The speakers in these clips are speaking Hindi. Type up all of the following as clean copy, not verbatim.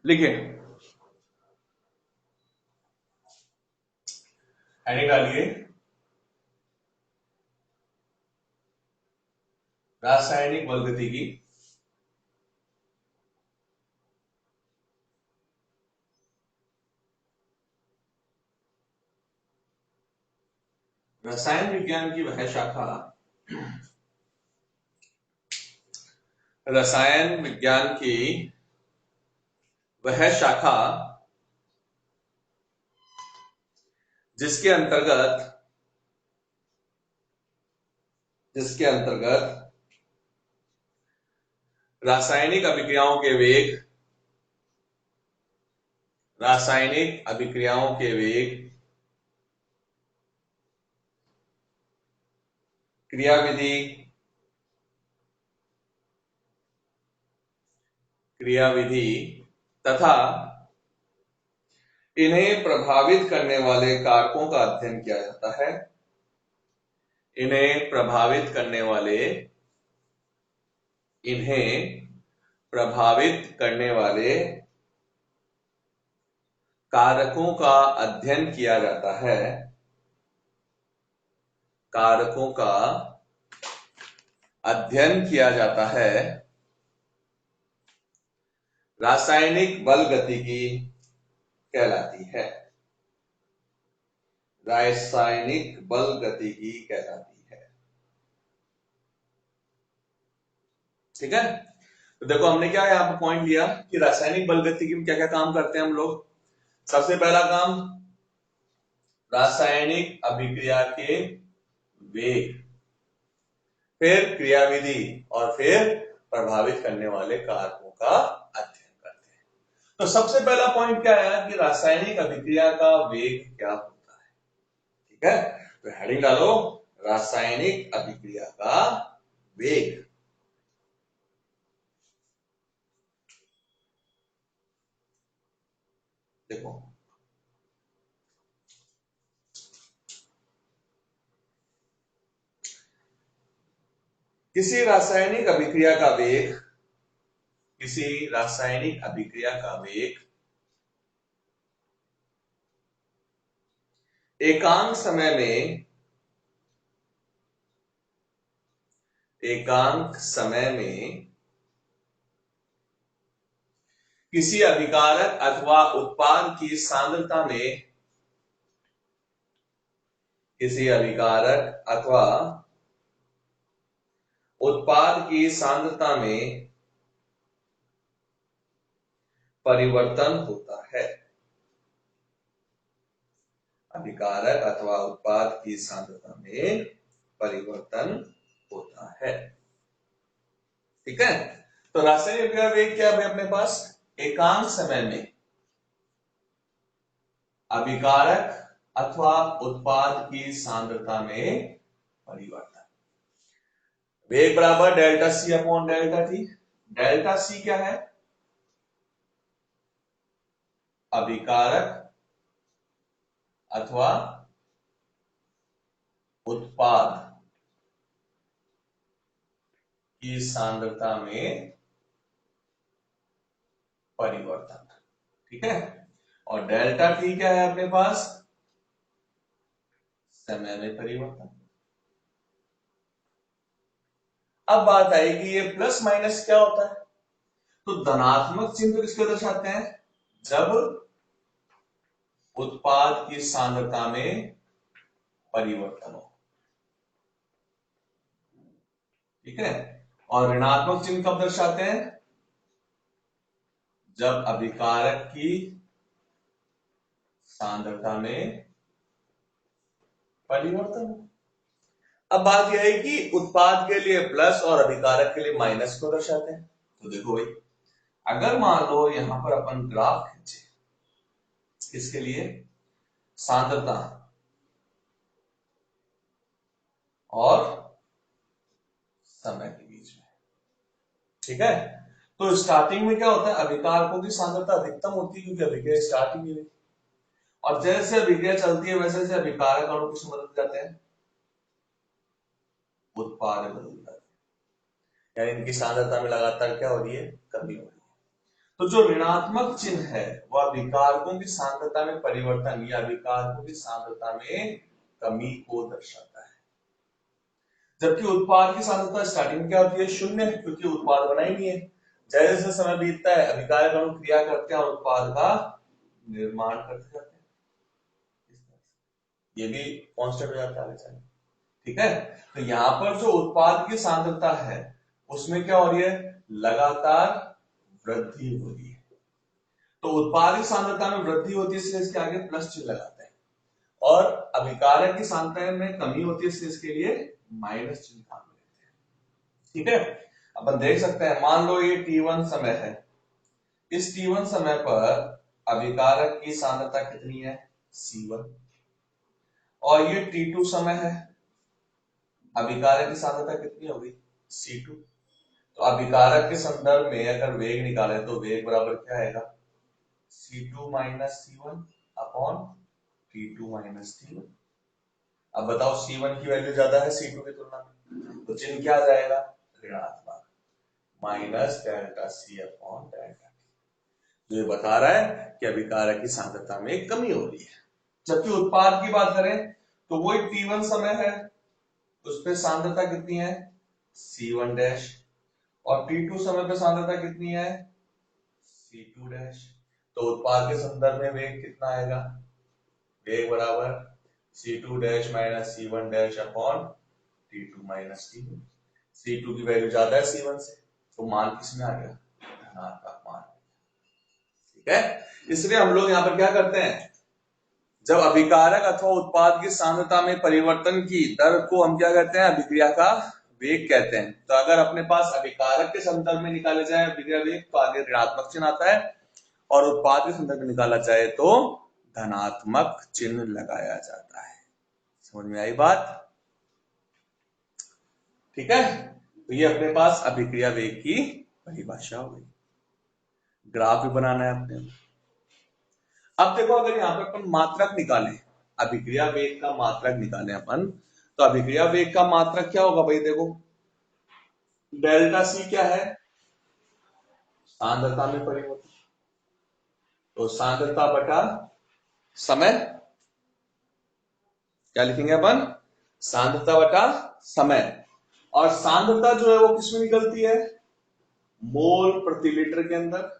लिखे, हेडिंग डालिए रासायनिक बल गतिकी रसायन विज्ञान की वह शाखा, रसायन विज्ञान की वह शाखा जिसके अंतर्गत रासायनिक अभिक्रियाओं के वेग, रासायनिक अभिक्रियाओं के वेग, क्रियाविधि, तथा इन्हें प्रभावित करने वाले कारकों का अध्ययन किया जाता है। इन्हें प्रभावित करने वाले कारकों का अध्ययन किया जाता है। कारकों का अध्ययन किया जाता है। रासायनिक बल गतिकी कहलाती है। रासायनिक बल गतिकी कहलाती है। ठीक है, तो देखो हमने क्या यहाँ पे पॉइंट लिया कि रासायनिक बल गतिकी में क्या क्या काम करते हैं हम लोग। सबसे पहला काम रासायनिक अभिक्रिया के वेग, फिर क्रियाविधि और फिर प्रभावित करने वाले कारकों का अध्ययन करते हैं। तो सबसे पहला पॉइंट क्या है कि रासायनिक अभिक्रिया का वेग क्या होता है। ठीक है, तो हेडिंग डालो रासायनिक अभिक्रिया का वेग। देखो किसी रासायनिक अभिक्रिया का वेग, किसी रासायनिक अभिक्रिया का वेग एकांक समय में किसी अभिकारक अथवा उत्पाद की सांद्रता में, किसी अभिकारक अथवा उत्पाद की सांद्रता में परिवर्तन होता है। अभिकारक अथवा उत्पाद की सांद्रता में परिवर्तन होता है। ठीक है, तो रासायनिक अभिक्रिया वेग क्या है अपने पास, एकांक समय में अभिकारक अथवा उत्पाद की सांद्रता में परिवर्तन। वेग बराबर delta c upon delta t. Delta c क्या है, अभिकारक अथवा उत्पाद की सांद्रता में परिवर्तन। ठीक है, और डेल्टा टी क्या है अपने पास, समय में परिवर्तन। अब बात आई कि ये प्लस माइनस क्या होता है, तो धनात्मक चिन्ह किसको दर्शाते हैं, जब उत्पाद की सांद्रता में परिवर्तन हो। ठीक है, और ऋणात्मक चिन्ह कब दर्शाते हैं, जब अभिकारक की सांद्रता में परिवर्तन हो। अब बात यह है कि उत्पाद के लिए प्लस और अभिकारक के लिए माइनस को दर्शाते हैं। तो देखो भाई, अगर मान लो यहां पर अपन ग्राफ खींचे, किसके लिए, सांद्रता और समय के बीच में। ठीक है, तो स्टार्टिंग में क्या होता है, अभिकारकों की सांद्रता अधिकतम होती है क्योंकि अभिक्रिया स्टार्टिंग में, और जैसे अभिक्रिया चलती है वैसे वैसे अभिकारक अणु किसमें बदल जाते हैं, उत्पाद में बदल जाते हैं, यानी इनकी सांद्रता में लगातार क्या हो रही है, कमी हो रही है। तो जो ऋणात्मक चिन्ह है वह विकारकों की सांद्रता में परिवर्तन या विकारकों की सांद्रता में कमी को दर्शाता है, जबकि उत्पाद की सांद्रता स्टार्टिंग में क्या होती है, शून्य, क्योंकि उत्पाद बना ही नहीं है। जैसे जैसे समय बीतता है अभिकारक अणु क्रिया करते हैं और उत्पाद का निर्माण करते जाते हैं, ये भी कांस्टेंट हो जाता है आगे। ठीक है, तो यहां पर जो उत्पाद की सांद्रता है उसमें क्या हो रही है, लगातार वृद्धि हो रही है। तो उत्पाद की सांद्रता में वृद्धि होती है इसलिए इसके आगे प्लस चिन्ह लगाते हैं, और अभिकारक की सांद्रता में कमी होती है इसलिए इसके लिए माइनस चिन्ह काम लेते हैं। ठीक है, अपन देख सकते हैं, मान लो ये T1 समय है, इस T1 समय पर अभिकारक की सांद्रता कितनी है, C1, और ये T2 समय है, अभिकारक की सांद्रता कितनी होगी, C2। तो अभिकारक के संदर्भ में अगर वेग निकाले तो वेग बराबर क्या आएगा, C2 minus C1 upon T2 minus T1। अब बताओ C1 की वैल्यू ज्यादा है C2 की तुलना में, तो चिन्ह क्या आ जाएगा, ऋणात्मक, minus delta C upon delta T। ये बता रहा है कि अभिकारक की सांद्रता में कमी हो रही है। जबकि उत्पाद की बात करें तो वही T1 समय है, उस पे सांद्रता कितनी है, C1 डैश, और T2 समय पे सांद्रता कितनी है, C2 डैश। तो उत्पाद के संदर्भ में वेग कितना आएगा, वेग बराबर C2 dash minus C1 dash upon T2 minus T1। C2 की वैल्यू ज्यादा है C1 से, तो मान किसमें आ गया, धनात्मक मान। ठीक है, इसलिए हम लोग यहाँ पर क्या करते हैं, जब अभिकारक अथवा उत्पाद की सांद्रता में परिवर्तन की दर को हम क्या कहते हैं, अभिक्रिया का वेग कहते हैं। तो अगर अपने पास अभिकारक के संदर्भ में निकाले जाए अभिक्रिया वेग तो आगे ऋणात्मक चिन्ह आता है, और उत्पाद के संदर्भ में निकाला जाए तो धनात्मक चिन्ह लगाया जाता है। समझ में आई बात। ठीक है, तो ये अपने पास अभिक्रिया वेग की परिभाषा हो गई। ग्राफ भी बनाना है अपने। अब देखो, अगर यहाँ पे अपन मात्रक निकालें, अभिक्रिया वेग का मात्रक निकालें अपन, तो अभिक्रिया वेग का मात्रक क्या होगा भाई, देखो डेल्टा C क्या है, सांद्रता में परिवर्तन, तो सांद्रता बटा समय, क्या लिखेंगे अपन, सांद्रता बटा समय। और सांद्रता जो है वो किसमें निकलती है, मोल प्रति लीटर के अंदर,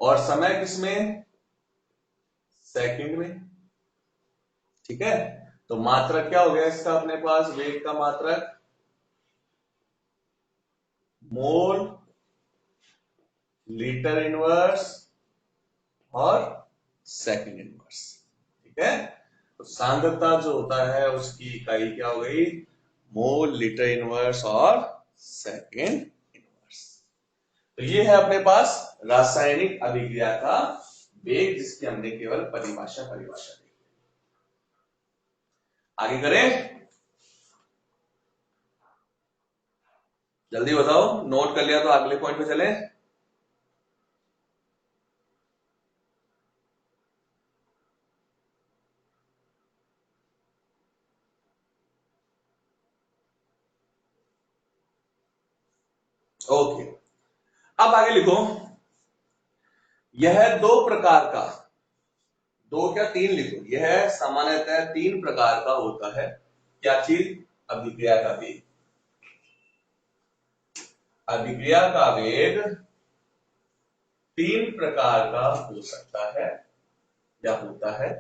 और समय किसमें, सेकंड में। ठीक है, तो मात्रक क्या हो गया इसका अपने पास, वेग का मात्रक मोल लीटर इनवर्स और सेकंड इनवर्स। ठीक है, तो सांद्रता जो होता है उसकी इकाई क्या हो गई, मोल लीटर इनवर्स और सेकंड इनवर्स। तो ये है अपने पास रासायनिक अभिक्रिया का वेग, जिसकी हमने केवल परिभाषा देखी। आगे करें, जल्दी बताओ, नोट कर लिया तो अगले पॉइंट पे चले। ओके, अब आगे लिखो, यह दो प्रकार का, दो क्या तीन लिखो, यह सामान्यतः तीन प्रकार का होता है। क्या चीज, अभिक्रिया का वेग। अभिक्रिया का वेग तीन प्रकार का हो सकता है या होता है।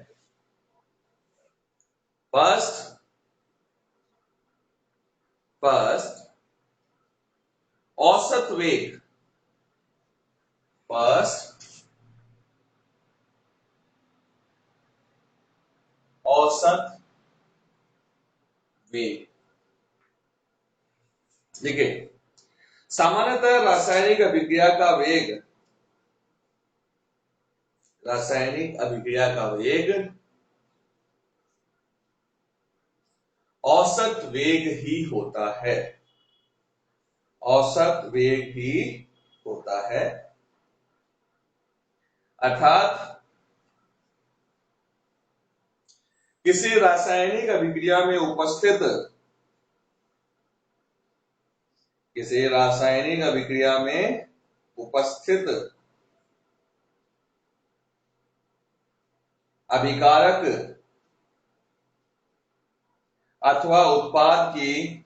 फर्स्ट फर्स्ट औसत वेग, फर्स्ट औसत वेग। देखिए, सामान्यतः रासायनिक अभिक्रिया का वेग, रासायनिक अभिक्रिया का वेग औसत वेग ही होता है, औसत वेग ही होता है। अर्थात किसी रासायनिक अभिक्रिया में उपस्थित किसी रासायनिक अभिक्रिया में उपस्थित अभिकारक अथवा उत्पाद की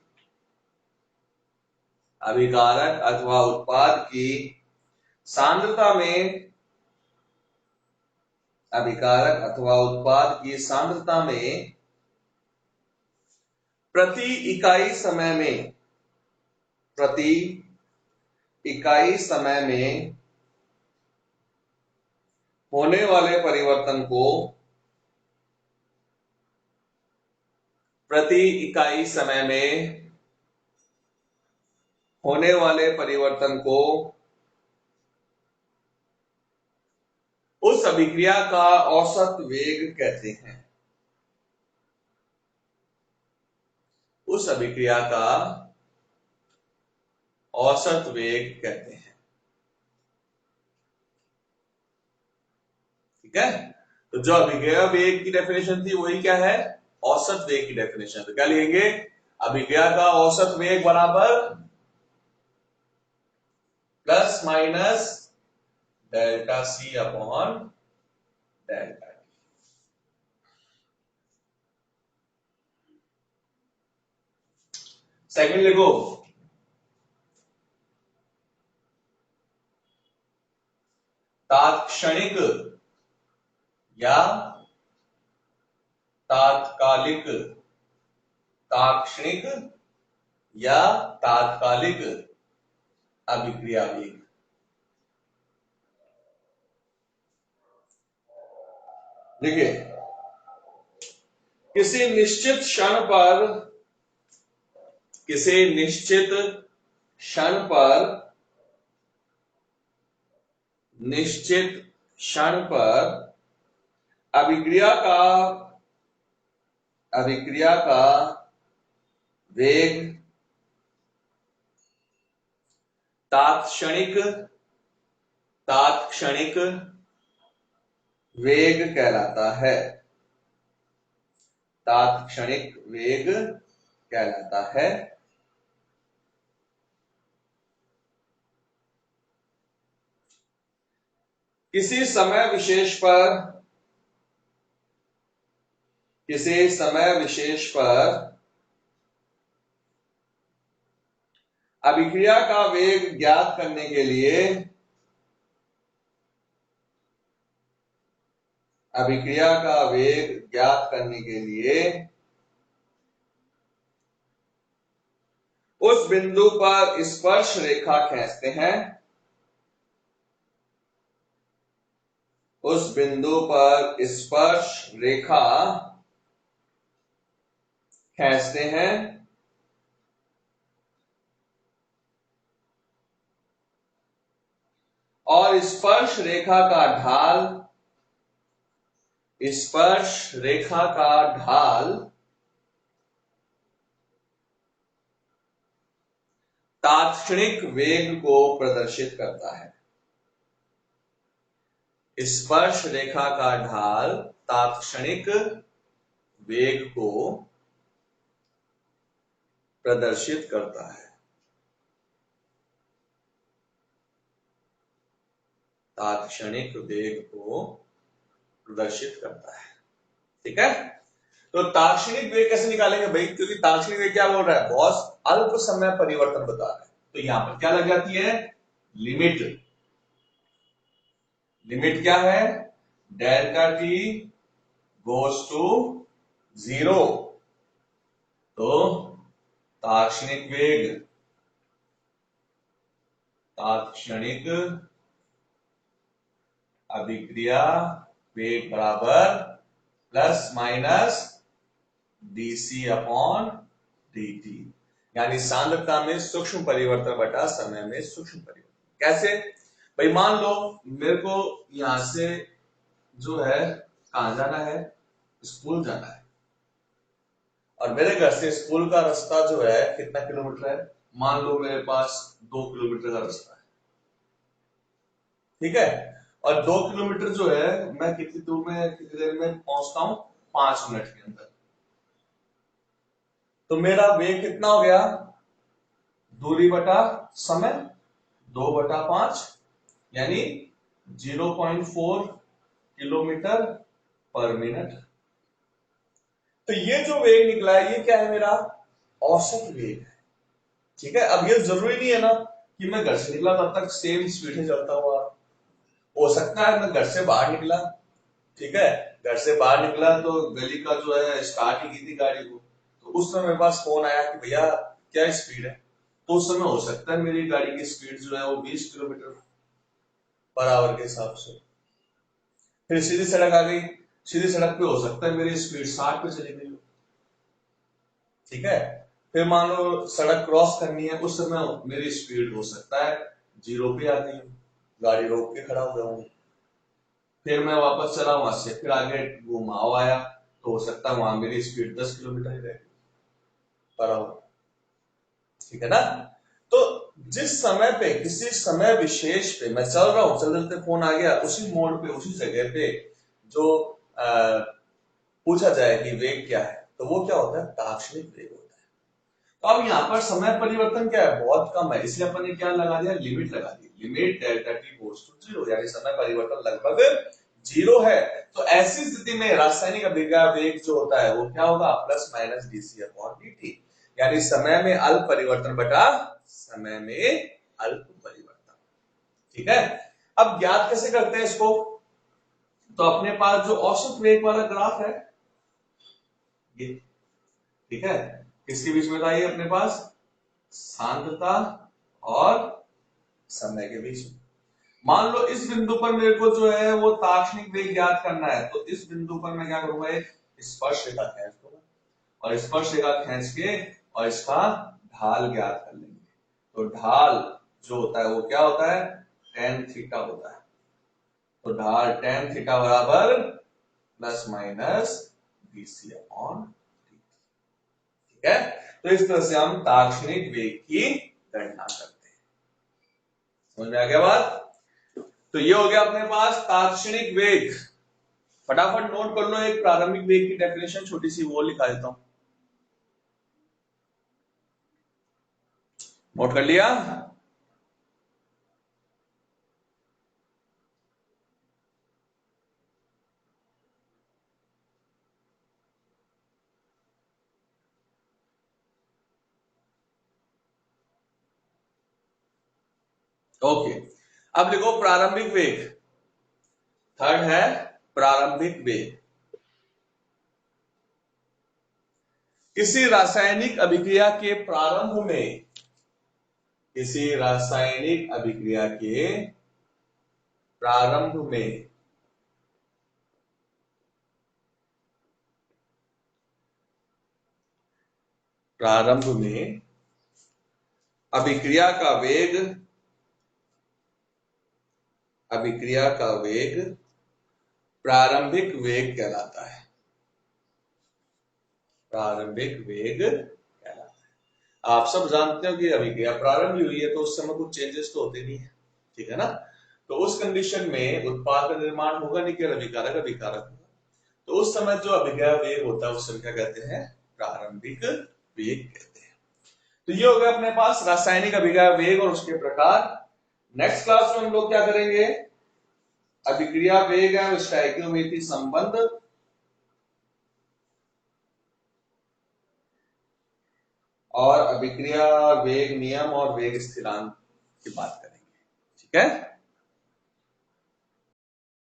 अभिकारक अथवा उत्पाद की सांद्रता में अभिकारक अथवा उत्पाद की सांद्रता में प्रति इकाई समय में होने वाले परिवर्तन को प्रति इकाई समय में होने वाले परिवर्तन को उस अभिक्रिया का औसत वेग कहते हैं। उस अभिक्रिया का औसत वेग कहते हैं। ठीक है, तो जो अभिक्रिया वेग की डेफिनेशन थी वही क्या है, औसत वेग की डेफिनेशन। तो क्या लिखेंगे, अभिक्रिया का औसत वेग बराबर plus minus delta c upon delta t. Second लिखो, तात्क्षणिक या तात्कालिक तात्क्षणिक या तात्कालिक अभिक्रिया वेग। देखिए, किसी निश्चित क्षण पर अभिक्रिया का वेग तात्क्षणिक वेग कहलाता है। तात्क्षणिक वेग कहलाता है। किसी समय विशेष पर अभिक्रिया का वेग ज्ञात करने के लिए उस बिंदु पर स्पर्श रेखा खींचते हैं। उस बिंदु पर स्पर्श रेखा खींचते हैं और स्पर्श रेखा का ढाल तात्क्षणिक वेग को प्रदर्शित करता है। स्पर्श रेखा का ढाल तात्क्षणिक वेग को प्रदर्शित करता है। तात्क्षणिक वेग को प्रदर्शित करता है। ठीक है, तो तात्क्षणिक वेग कैसे निकालेंगे भाई, क्योंकि तात्क्षणिक वेग क्या बोल रहा है, बहुत अल्प समय परिवर्तन बता रहा है। तो यहां पर क्या लग जाती है, लिमिट क्या है, डेल्टा टी गोज टू 0। तो तात्क्षणिक अभिक्रिया वेग बराबर plus minus d c upon d t, यानी सांद्रता में सूक्ष्म परिवर्तन बटा समय में सूक्ष्म परिवर्तन। कैसे भाई, मान लो मेरे को यहां से जो है कहां जाना है, स्कूल जाना है, और मेरे घर से स्कूल का रास्ता जो है कितना किलोमीटर है, मान लो मेरे पास 2 किलोमीटर का रास्ता है। ठीक है, और 2 किलोमीटर जो है मैं कितनी देर में पहुंचता हूं, 5 मिनट के अंदर। तो मेरा वेग कितना हो गया, दूरी बटा समय 2/5 यानी 0.4 किलोमीटर पर मिनट। तो ये जो वेग निकला है ये क्या है, मेरा औसत वेग है। ठीक है, अब ये जरूरी नहीं है ना कि मैं घर से निकला तब तक सेम स्पीड से चलता हुआ, हो सकता है मैं घर से बाहर निकला, ठीक है, घर से बाहर निकला तो गली का जो है स्टार्ट ही की थी गाड़ी को, तो उस समय मेरे पास फोन आया कि भैया क्या स्पीड है, तो उस समय हो सकता है मेरी गाड़ी की स्पीड जो है वो 20 किलोमीटर पर आवर के हिसाब से। फिर सीधी सड़क आ गई, सीधी सड़क पे हो सकता है मेरी स्पीड 60 पे चली गई हो, ठीक है। फिर मान लो सड़क क्रॉस करनी है, उस समय मेरी स्पीड हो सकता है 0 पे आ गई हो, गाड़ी रोक के खड़ा हो गया हूँ। फिर मैं वापस चला वहां से, फिर आगे घुमाव आया तो हो सकता है वहां मेरी स्पीड 10 किलोमीटर ही रहेगी पर आवर, ठीक है ना। तो जिस समय पे किसी समय विशेष पे मैं चल रहा हूं, चलते चलते फोन आ गया, उसी मोड पे उसी जगह पे जो पूछा जाए कि वेग क्या है, तो वो क्या होता है, ताक्षणिक वेग होता है। तो अब यहाँ पर समय परिवर्तन क्या है, बहुत कम है, इसलिए अपन ने क्या लगा दिया, लिमिट लगा दी, limit delta T goes to 0, यानी समय परिवर्तन लगभग 0 है। तो ऐसी स्थिति में रासायनिक अभिक्रिया वेग जो होता है वो क्या होगा, plus minus d c upon dt, यानी समय में अल्प परिवर्तन बटा समय में अल्प परिवर्तन, ठीक है। अब ज्ञात कैसे करते हैं इसको, तो अपने पास जो औसत वेग वाला ग्राफ है ये, ठीक है, किसके बीच में था ये अपने पास, सांद्रता और समय के बीच में। मान लो इस बिंदु पर मेरे को जो है वो ताक्षणिक वेग ज्ञात करना है, तो इस बिंदु पर मैं क्या करूंगा, एक स्पर्श रेखा खींच दूंगा, और स्पर्श रेखा खींच के और इसका ढाल ज्ञात कर लेंगे। तो ढाल जो होता है वो क्या होता है, tan थीटा होता है। तो ढाल tan थीटा बराबर प्लस माइनस बीसी अपॉन, ठीक है। तो इस तरह से हम ताक्षणिक वेग की गणना करते हैं। समझ में आ गया बात। तो ये हो गया अपने पास ताक्षणिक वेग। फटाफट नोट कर लो, एक प्रारंभिक वेग की डेफिनेशन छोटी सी वो लिखा देता हूं, नोट कर लिया। ओके, अब लिखो प्रारंभिक वेग। थर्ड है प्रारंभिक वेग। किसी रासायनिक अभिक्रिया के प्रारंभ में, किसी रासायनिक अभिक्रिया के प्रारंभ में अभिक्रिया का वेग, अभिक्रिया का वेग प्रारंभिक वेग कहलाता है, प्रारंभिक वेग कहलाता है। आप सब जानते हो कि अभिक्रिया प्रारंभ हुई है तो उस समय कुछ चेंजेस तो होते नहीं है, ठीक है ना। तो उस कंडीशन में उत्पाद का निर्माण होगा नहीं, केवल अभिकारक अभिकारक होगा। तो उस समय जो अभिक्रिया वेग होता है उससे क्या कहते हैं, प्रारंभिक वेग कहते हैं। तो ये हो गया अपने पास रासायनिक अभिक्रिया वेग और उसके प्रकार। नेक्स्ट क्लास में हम लोग क्या करेंगे, अभिक्रिया वेग एवं स्टोइकियोमेट्री संबंध और अभिक्रिया वेग नियम और वेग स्थिरांक की बात करेंगे, ठीक है।